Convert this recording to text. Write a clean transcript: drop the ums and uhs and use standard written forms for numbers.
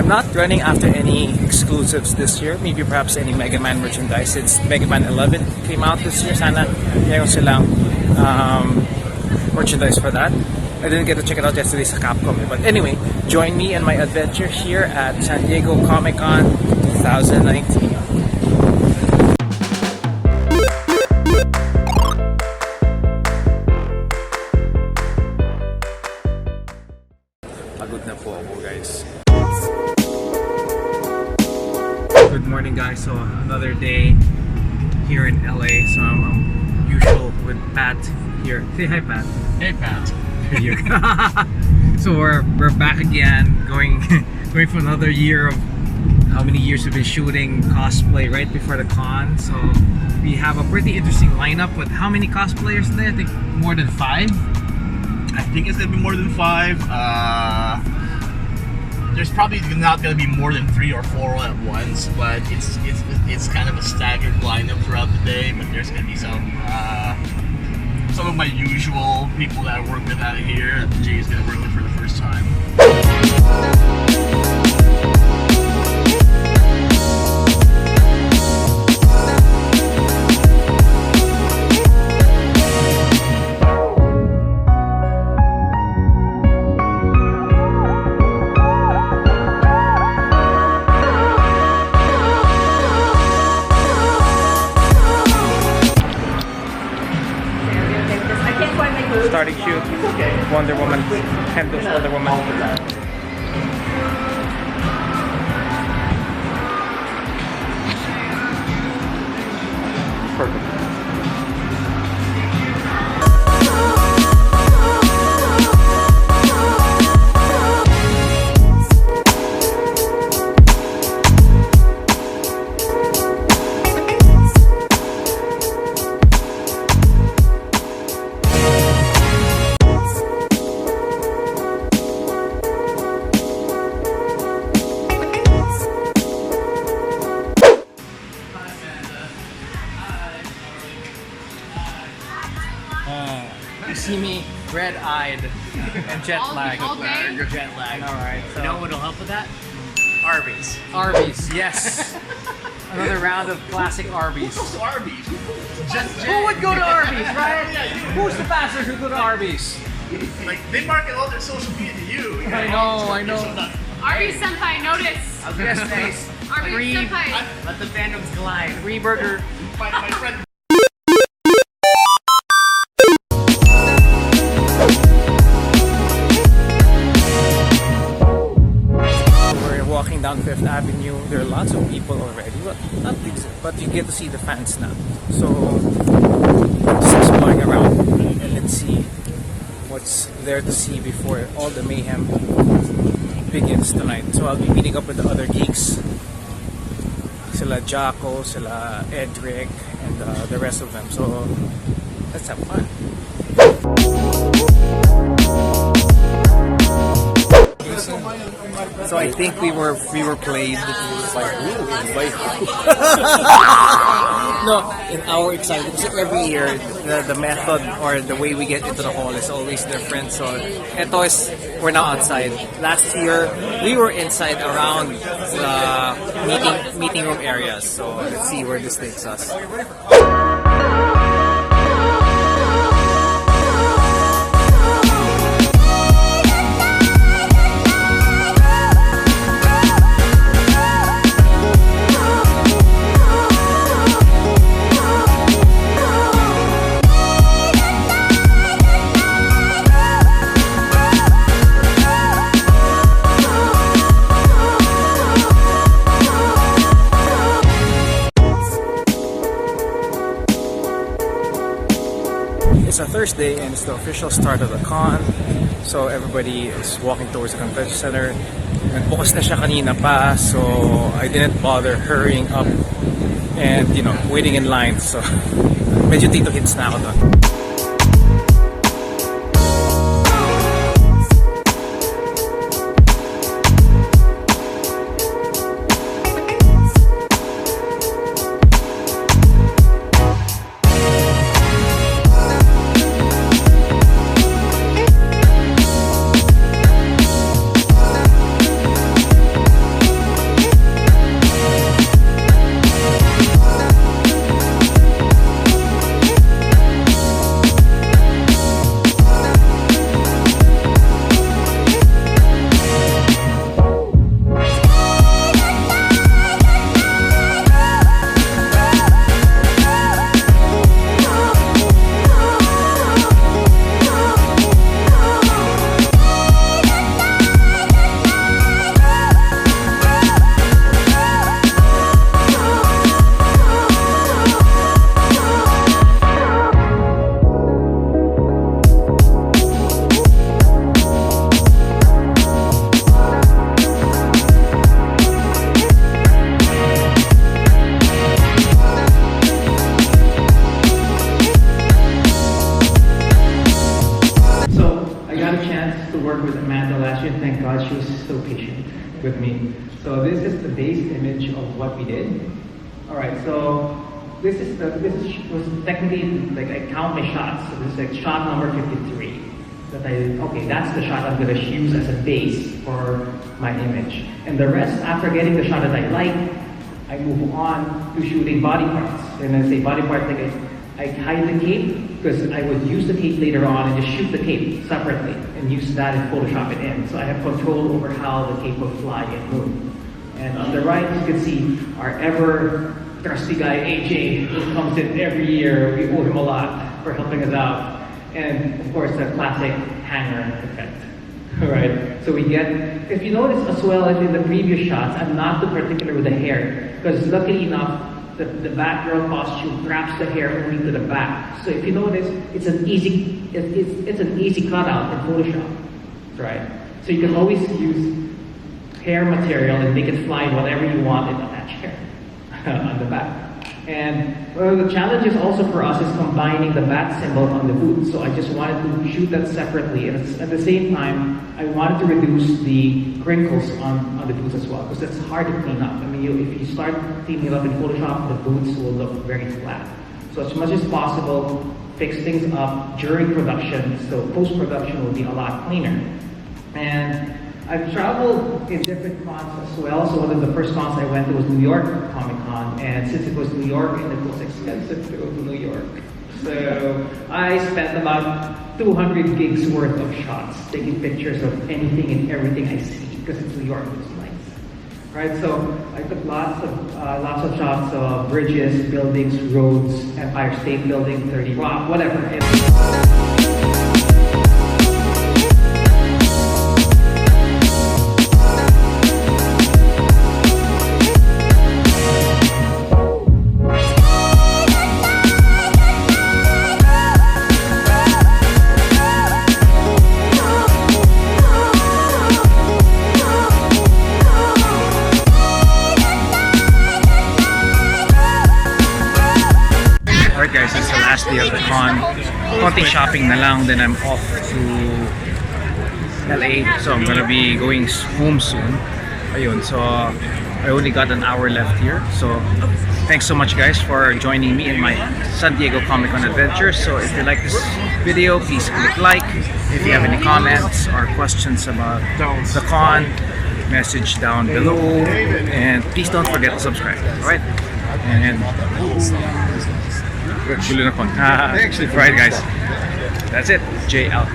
not running after any exclusives this year. Maybe perhaps any Mega Man merchandise. It's Mega Man 11 came out this year. Sana meron silang merchandise for that. I didn't get to check it out yesterday sa Capcom. But anyway, join me in my adventure here at San Diego Comic-Con 2019. Pagod na po ako, guys. Good morning, guys. So another day here in LA. So I'm usual with Pat here. Say hi, Pat. Hey, Pat. Here. So we're back again, going for another year of how many years we've been shooting cosplay right before the con. So we have a pretty interesting lineup with how many cosplayers today? I think more than 5. I think it's gonna be more than 5. There's probably not gonna be more than 3 or 4 at once, but it's kind of a staggered lineup throughout the day. But there's gonna be some of my usual people that I work with out of here that Jay is gonna work with for the first time. Starting shoot, Wonder Woman, Hendo's Wonder Woman. Perfect. You see me red-eyed and jet-lagged. You're jet lagged. Alright, so... You know what'll help with that? Arby's. Arby's, yes! Another round of classic Arby's. Who goes to Arby's? Who would go to Arby's, right? Who's the bastard who go to Arby's? Like, they market all their social media to you. I know. Arby's Senpai, notice! Yes, nice. Arby's Senpai. Let the fandoms collide. 3 burger. My friend. Walking down Fifth Avenue, there are lots of people already. Well, not big, but you get to see the fans now. So just exploring around and let's see what's there to see before all the mayhem begins tonight. So I'll be meeting up with the other geeks. Sila Jaco, sila Edric, and the rest of them. So let's have fun. So I think we were played by who? No, in our excitement. Because every year the method or the way we get into the hall is always different. So ito is we're now outside. Last year we were inside around the meeting room areas. So let's see where this takes us. It's a Thursday and it's the official start of the con. So everybody is walking towards the convention center. And bukas na siya kanina pa, so I didn't bother hurrying up and waiting in line. So medyo tito hits na ako doon. with me. So this is the base image of what we did. All right, so was technically, like, I count my shots. So this is like shot number 53. Okay, that's the shot I'm gonna use as a base for my image. And the rest, after getting the shot that I like, I move on to shooting body parts. And I say body parts, like I hide the cape, because I would use the cape later on and just shoot the cape separately and use that and Photoshop it in. So I have control over how the cape will fly and move. And on the right, you can see our ever trusty guy, AJ, who comes in every year. We owe him a lot for helping us out. And of course, the classic hanger effect. Alright, so we get, if you notice as well as in the previous shots, I'm not too particular with the hair, because luckily enough, the Batgirl costume wraps the hair only to the back. So if you notice, it's an easy cutout in Photoshop, right? So you can always use hair material and make it fly whatever you want and attach hair on the back. And one of the challenges also for us is combining the bat symbol on the boots. So I just wanted to shoot that separately. And at the same time, I wanted to reduce the crinkles on the boots as well, because that's hard to clean up. I mean, if you start cleaning it up in Photoshop, the boots will look very flat. So as much as possible, fix things up during production, so post-production will be a lot cleaner. And I've traveled in different cons as well. So one of the first cons I went to was New York Comic Con, and since it was New York, and it was expensive to go to New York, so I spent about 200 gigs worth of shots, taking pictures of anything and everything I see, because it's New York, it's nice. Right, so I took lots of shots of bridges, buildings, roads, Empire State Building, 30 Rock, whatever. Alright guys, it's the last day of the con. Konting shopping na lang, then I'm off to LA. So I'm gonna be going home soon. Ayun, so I only got an hour left here. So thanks so much guys for joining me in my San Diego Comic Con adventure. So if you like this video, please click like. If you have any comments or questions about the con, message down below. And please don't forget to subscribe. Alright? And right guys, that's it. Jay out.